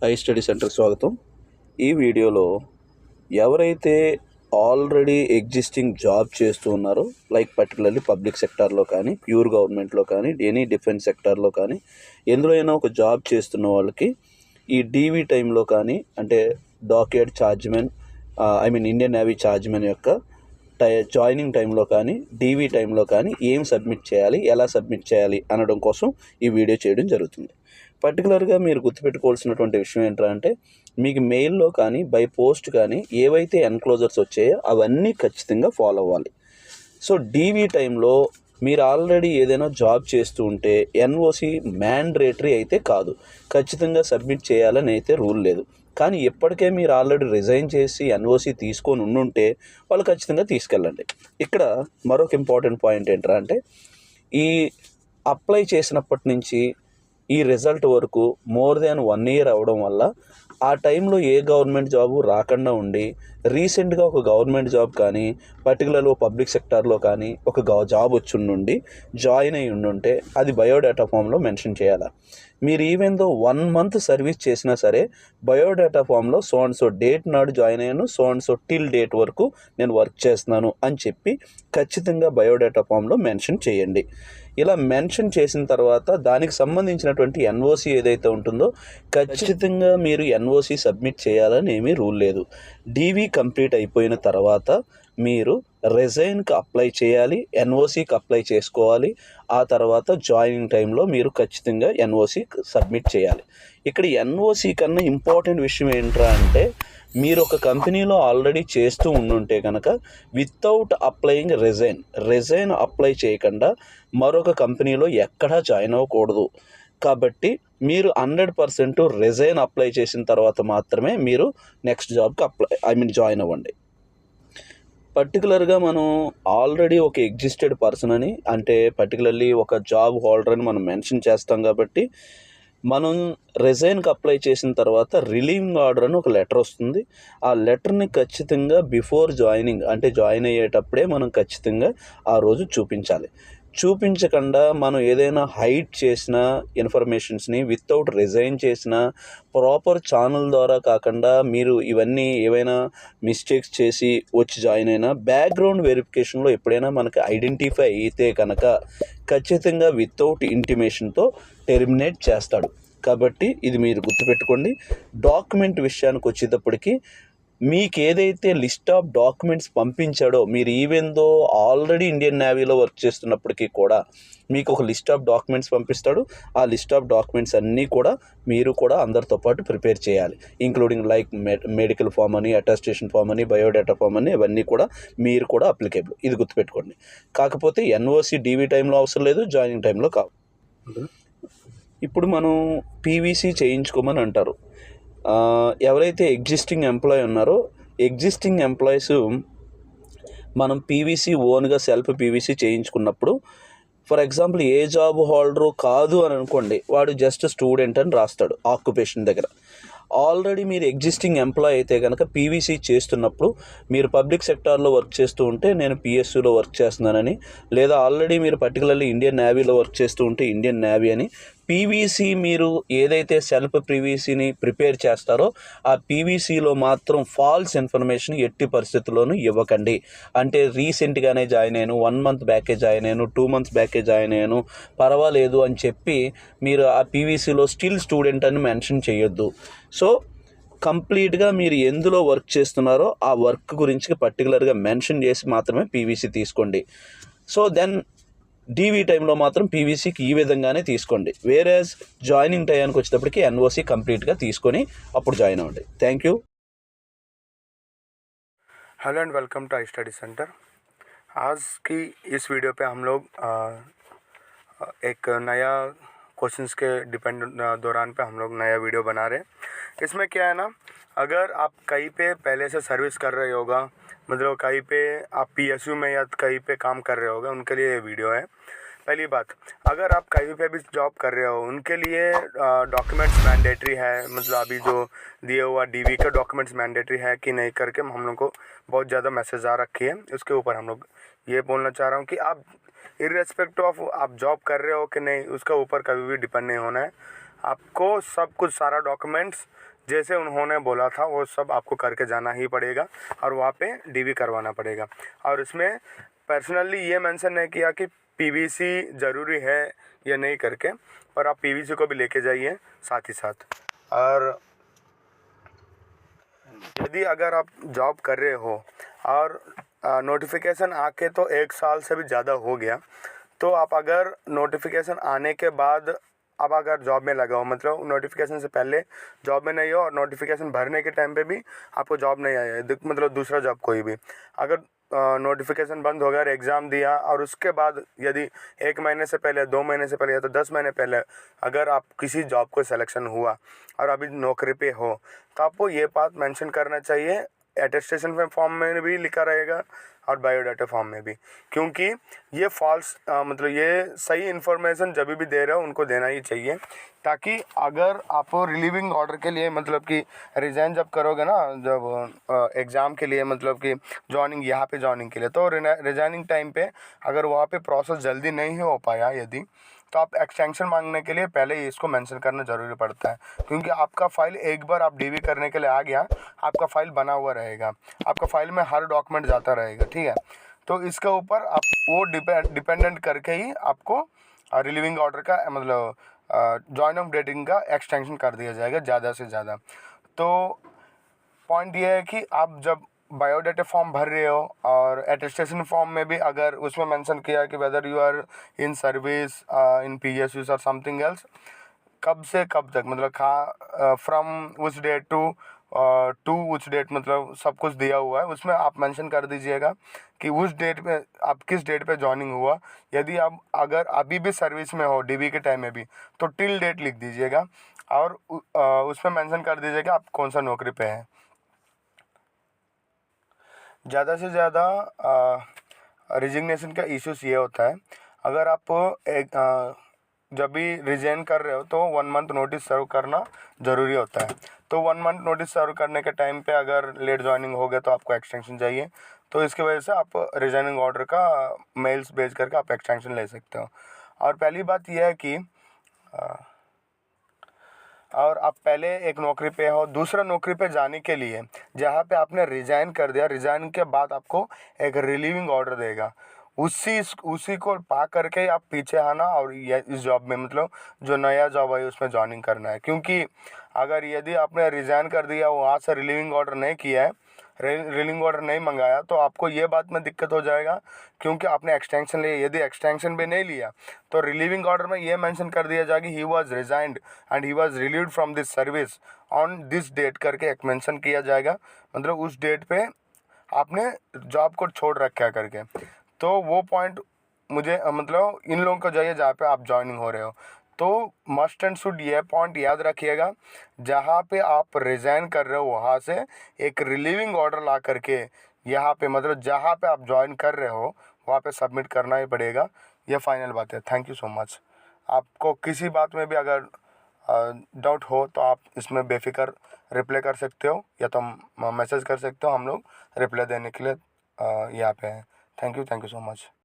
High study సెంటర్కి స్వాగతం. ఈ వీడియోలో ఎవరైతే ఆల్రెడీ ఎగ్జిస్టింగ్ జాబ్ చేస్తూ ఉన్నారో, లైక్ పర్టికులర్లీ పబ్లిక్ సెక్టార్లో కానీ, ప్యూర్ గవర్నమెంట్లో కానీ, ఎనీ డిఫెన్స్ సెక్టార్లో కానీ, ఎందులో అయినా ఒక జాబ్ చేస్తున్న వాళ్ళకి ఈ డీవీ టైంలో కానీ, అంటే డాక్యార్డ్ ఛార్జ్మెన్ ఇండియన్ నేవీ ఛార్జ్మెన్ యొక్క జాయినింగ్ టైంలో కానీ, డీవీ టైంలో కానీ ఏం సబ్మిట్ చేయాలి, ఎలా సబ్మిట్ చేయాలి అనడం కోసం ఈ వీడియో చేయడం జరుగుతుంది. పర్టికులర్గా మీరు గుర్తుపెట్టుకోవాల్సినటువంటి విషయం ఏంటంటే, మీకు మెయిల్లో కానీ బై పోస్ట్ కానీ ఏవైతే ఎన్క్లోజర్స్ వచ్చాయో అవన్నీ ఖచ్చితంగా ఫాలో అవ్వాలి. సో డీవీ టైంలో మీరు ఆల్రెడీ ఏదైనా జాబ్ చేస్తూ ఉంటే ఎన్ఓసి మ్యాండేటరీ అయితే కాదు, ఖచ్చితంగా సబ్మిట్ చేయాలని అయితే రూల్ లేదు. కానీ ఎప్పటికే మీరు ఆల్రెడీ రిజైన్ చేసి ఎన్ఓసి తీసుకొని ఉండుంటే వాళ్ళు ఖచ్చితంగా తీసుకెళ్ళండి. ఇక్కడ మరొక ఇంపార్టెంట్ పాయింట్ ఏంటంటే, ఈ అప్లై చేసినప్పటి నుంచి ఈ రిజల్ట్ వరకు మోర్ దాన్ 1 year అవ్వడం వల్ల ఆ టైంలో ఏ గవర్నమెంట్ జాబు రాకుండా ఉండి రీసెంట్గా ఒక గవర్నమెంట్ జాబ్ కానీ, పర్టికులర్గా పబ్లిక్ సెక్టార్లో కానీ ఒక జాబ్ వచ్చి ఉండి జాయిన్ అయ్యి ఉండుంటే అది బయోడేటా ఫామ్లో మెన్షన్ చేయాలి. మీరు ఈవెన్ దో 1 month సర్వీస్ చేసినా సరే బయోడేటా ఫామ్లో సో అండ్ సో డేట్ నాడు జాయిన్ అయ్యాను, so and so till date వరకు నేను వర్క్ చేస్తున్నాను అని చెప్పి ఖచ్చితంగా బయోడేటా ఫామ్లో మెన్షన్ చేయండి. ఇలా మెన్షన్ చేసిన తర్వాత దానికి సంబంధించినటువంటి ఎన్ఓసి ఏదైతే ఉంటుందో ఖచ్చితంగా మీరు ఎన్ఓసి సబ్మిట్ చేయాలని ఏమీ రూల్ లేదు. డీవీ కంప్లీట్ అయిపోయిన తర్వాత మీరు రిజైన్కి అప్లై చేయాలి, ఎన్ఓసికి అప్లై చేసుకోవాలి. ఆ తర్వాత జాయినింగ్ టైంలో మీరు ఖచ్చితంగా ఎన్ఓసి సబ్మిట్ చేయాలి. ఇక్కడ ఎన్ఓసి కన్నా ఇంపార్టెంట్ విషయం ఏంట్రా అంటే, మీరు ఒక కంపెనీలో ఆల్రెడీ చేస్తూ ఉండుంటే కనుక వితౌట్ అప్లయింగ్ రిజైన్ అప్లై చేయకుండా మరొక కంపెనీలో ఎక్కడా జాయిన్ అవ్వకూడదు. కాబట్టి మీరు 100% రిజైన్ అప్లై చేసిన తర్వాత మాత్రమే మీరు నెక్స్ట్ జాబ్కి జాయిన్ అవ్వండి. పర్టికులర్గా మనం ఆల్రెడీ ఒక ఎగ్జిస్టెడ్ పర్సన్ అని, అంటే పర్టికులర్లీ ఒక జాబ్ హోల్డర్ అని మనం మెన్షన్ చేస్తాం. కాబట్టి మనం రిజైన్కి అప్లై చేసిన తర్వాత రిలీవింగ్ ఆర్డర్ అని ఒక లెటర్ వస్తుంది. ఆ లెటర్ని ఖచ్చితంగా బిఫోర్ జాయినింగ్, అంటే జాయిన్ అయ్యేటప్పుడే మనం ఖచ్చితంగా ఆ రోజు చూపించకుండా మనం ఏదైనా హైడ్ చేసిన ఇన్ఫర్మేషన్స్ని వితౌట్ రిజైన్ చేసిన ప్రాపర్ ఛానల్ ద్వారా కాకుండా మీరు ఇవన్నీ ఏవైనా మిస్టేక్స్ చేసి వచ్చి జాయిన్ అయినా బ్యాక్గ్రౌండ్ వెరిఫికేషన్లో ఎప్పుడైనా మనకి ఐడెంటిఫై అయితే కనుక ఖచ్చితంగా వితౌట్ ఇంటిమేషన్తో టెర్మినేట్ చేస్తాడు. కాబట్టి ఇది మీరు గుర్తుపెట్టుకోండి. డాక్యుమెంట్ విషయానికి వచ్చేటప్పటికి మీకు ఏదైతే లిస్ట్ ఆఫ్ డాక్యుమెంట్స్ పంపించాడో, మీరు ఈవెన్ దో ఆల్రెడీ ఇండియన్ నేవీలో వర్క్ చేస్తున్నప్పటికీ కూడా మీకు ఒక లిస్ట్ ఆఫ్ డాక్యుమెంట్స్ పంపిస్తాడు. ఆ లిస్ట్ ఆఫ్ డాక్యుమెంట్స్ అన్నీ కూడా మీరు కూడా అందరితో పాటు ప్రిపేర్ చేయాలి. ఇంక్లూడింగ్ లైక్ మెడికల్ ఫామ్ అని, అటెస్టేషన్ ఫామ్ అని, బయోడేటా ఫామ్ అని, ఇవన్నీ కూడా మీరు కూడా అప్లికేబుల్. ఇది గుర్తుపెట్టుకోండి. కాకపోతే ఎన్ఓసి డీవీ టైంలో అవసరం లేదు, జాయినింగ్ టైంలో కావాలి. ఇప్పుడు మనం పీవీసీ చేయించుకోమని అంటారు. ఎవరైతే ఎగ్జిస్టింగ్ ఎంప్లాయీ ఉన్నారో, ఎగ్జిస్టింగ్ ఎంప్లాయీస్ మనం పీవీసీ ఓన్గా సెల్ఫ్ పీవీసీ చేయించుకున్నప్పుడు, for example a job holder కాదు అని అనుకోండి, వాడు జస్ట్ స్టూడెంట్ అని రాస్తాడు ఆక్యుపేషన్ దగ్గర. ఆల్రెడీ మీరు ఎగ్జిస్టింగ్ ఎంప్లాయీ అయితే కనుక పీవీసీ చేస్తున్నప్పుడు, మీరు పబ్లిక్ సెక్టార్లో వర్క్ చేస్తూ ఉంటే నేను పిఎస్యూలో వర్క్ చేస్తున్నానని, లేదా ఆల్రెడీ మీరు పర్టికులర్లీ ఇండియన్ నేవీలో వర్క్ చేస్తూ ఉంటే ఇండియన్ నేవీ అని, పీవీసీ మీరు ఏదైతే సెల్ఫ్ పీవీసీని ప్రిపేర్ చేస్తారో ఆ పీవీసీలో మాత్రం ఫాల్స్ ఇన్ఫర్మేషన్ ఎట్టి పరిస్థితుల్లోనూ ఇవ్వకండి. అంటే రీసెంట్గానే జాయిన్ అయ్యాను, 1 month బ్యాకే జాయిన్ అయ్యాను, 2 months బ్యాకే జాయిన్ అయ్యాను, పర్వాలేదు అని చెప్పి మీరు ఆ పీవీసీలో స్టిల్ స్టూడెంట్ అని మెన్షన్ చేయొద్దు. సో కంప్లీట్గా మీరు ఎందులో వర్క్ చేస్తున్నారో ఆ వర్క్ గురించి పర్టికులర్గా మెన్షన్ చేసి మాత్రమే పీవీసీ తీసుకోండి. సో దెన్ డీవీ టైంలో మాత్రం పీవీసీకి ఈ విధంగానే తీసుకోండి. వేరేజ్ జాయినింగ్ టైంకి వచ్చేటప్పటికి ఎన్ఓసి కంప్లీట్గా తీసుకొని అప్పుడు జాయిన్ అవ్వండి. Thank you. Hello and welcome to I Study Centre. आज की इस वीडियो पे हम लोग एक नया क्वेश्चंस के दौरान पे हम लोग नया वीडियो बना रहे हैं। इसमें क्या है ना, अगर आप कहीं पे पहले से सर्विस कर रहे होगा, मतलब कहीं पे आप पीएसयू में या कहीं पे काम कर रहे होगा, उनके लिए ये वीडियो है। पहली बात, अगर आप कहीं पे भी जॉब कर रहे हो उनके लिए डॉक्यूमेंट्स मैंडेटरी है, मतलब अभी जो दिए हुआ डीवी का डॉक्यूमेंट्स मैंडेटरी है कि नहीं करके हम लोग को बहुत ज़्यादा मैसेज आ रखी है। उसके ऊपर हम लोग ये बोलना चाह रहा हूँ कि आप इर्रेस्पेक्टिव ऑफ आप जॉब कर रहे हो कि नहीं, उसका ऊपर कभी भी डिपेंड नहीं होना है। आपको सब कुछ सारा डॉक्यूमेंट्स जैसे उन्होंने बोला था वो सब आपको करके जाना ही पड़ेगा और वहाँ पे डीवी करवाना पड़ेगा। और इसमें पर्सनली ये मेंशन नहीं किया कि पीवीसी ज़रूरी है या नहीं करके, पर आप पीवीसी को भी लेके जाइए साथ ही साथ। और यदि अगर आप जॉब कर रहे हो और नोटिफिकेशन आके तो 1 साल से भी ज़्यादा हो गया, तो आप अगर नोटिफिकेशन आने के बाद अब अगर जॉब में लगा हो, मतलब नोटिफिकेशन से पहले जॉब में नहीं हो और नोटिफिकेशन भरने के टाइम पे भी आपको जॉब नहीं आया है, मतलब दूसरा जॉब कोई भी, अगर नोटिफिकेशन बंद हो गया और एग्ज़ाम दिया और उसके बाद यदि 1 महीने से पहले, 2 महीने से पहले या तो 10 महीने पहले अगर आप किसी जॉब को सिलेक्शन हुआ और अभी नौकरी पे हो, तो आपको ये बात मेंशन करना चाहिए। अटेस्टेशन में फॉर्म में भी लिखा रहेगा और बायोडाटा फॉर्म में भी, क्योंकि ये फॉल्स मतलब ये सही इन्फॉर्मेशन जब भी दे रहे हो उनको देना ही चाहिए, ताकि अगर आप रिलीविंग ऑर्डर के लिए मतलब कि रिज़ाइन जब करोगे ना, जब एग्ज़ाम के लिए मतलब कि जॉइनिंग यहाँ पे जॉइनिंग के लिए, तो रिज़ाइनिंग टाइम पे अगर वहाँ पे प्रोसेस जल्दी नहीं हो पाया यदि, तो आप एक्सटेंशन मांगने के लिए पहले ही इसको मेंशन करना ज़रूरी पड़ता है, क्योंकि आपका फ़ाइल एक बार आप डीवी करने के लिए आ गया, आपका फ़ाइल बना हुआ रहेगा, आपका फ़ाइल में हर डॉक्यूमेंट जाता रहेगा, ठीक है। तो इसके ऊपर आप वो डिपेंडेंट करके ही आपको रिलीविंग ऑर्डर का मतलब जॉइन ऑफ डेटिंग का एक्सटेंशन कर दिया जाएगा ज़्यादा से ज़्यादा। तो पॉइंट ये है कि आप जब बायोडाटा फॉर्म भर रहे हो और अटेस्टेशन फॉर्म में भी अगर उसमें मेंशन किया कि whether you are in service in PSUs और समथिंग एल्स, कब से कब तक, मतलब फ्रॉम उस डेट टू उस डेट, मतलब सब कुछ दिया हुआ है उसमें, आप मेंशन कर दीजिएगा कि उस डेट पे आप किस डेट पे जॉइनिंग हुआ। यदि आप अगर अभी भी सर्विस में हो डीबी के टाइम में भी, तो टिल डेट लिख दीजिएगा और उसमें मेंशन कर दीजिएगा आप कौन सा नौकरी पे है। ज़्यादा से ज़्यादा रिजिग्नेशन का इश्यूज़ ये होता है, अगर आप जब भी रिज़ाइन कर रहे हो तो 1 मंथ नोटिस सर्व करना ज़रूरी होता है। तो 1 मंथ नोटिस सर्व करने के टाइम पे अगर लेट जॉइनिंग हो गया तो आपको एक्सटेंशन चाहिए, तो इसकी वजह से आप रिजाइनिंग ऑर्डर का मेल्स भेज करके आप एक्सटेंशन ले सकते हो। और पहली बात यह है कि और आप पहले एक नौकरी पे हो, दूसरा नौकरी पे जाने के लिए जहाँ पे आपने रिज़ाइन कर दिया, रिज़ाइन के बाद आपको एक रिलीविंग ऑर्डर देगा, उसी को पा करके आप पीछे आना और ये इस जॉब में मतलब जो नया जॉब है उसमें जॉइनिंग करना है। क्योंकि अगर यदि आपने रिज़ाइन कर दिया, वहाँ से रिलीविंग ऑर्डर नहीं किया है, रिलीविंग ऑर्डर नहीं मंगाया, तो आपको ये बात में दिक्कत हो जाएगा, क्योंकि आपने एक्सटेंशन लिया। यदि एक्सटेंशन भी नहीं लिया तो रिलीविंग ऑर्डर में ये मेंशन कर दिया जाएगा he was resigned and he was relieved from this service on this date करके एक मेंशन किया जाएगा, मतलब उस डेट पे आपने जॉब को छोड़ रखा है करके। तो वो पॉइंट मुझे मतलब इन लोगों को चाहिए जहाँ पे आप ज्वाइनिंग हो रहे हो, तो मस्ट एंड शुड ये पॉइंट याद रखिएगा, जहाँ पे आप रिज़ाइन कर रहे हो वहाँ से एक रिलीविंग ऑर्डर ला करके यहाँ पे मतलब जहाँ पे आप ज्वाइन कर रहे हो वहाँ पे सबमिट करना ही पड़ेगा। ये फाइनल बात है। Thank you so much. आपको किसी बात में भी अगर डाउट हो तो आप इसमें बेफिक्र रिप्लाई कर सकते हो या तो मैसेज कर सकते हो, हम लोग रिप्लाई देने के लिए यहाँ पे हैं। Thank you so much.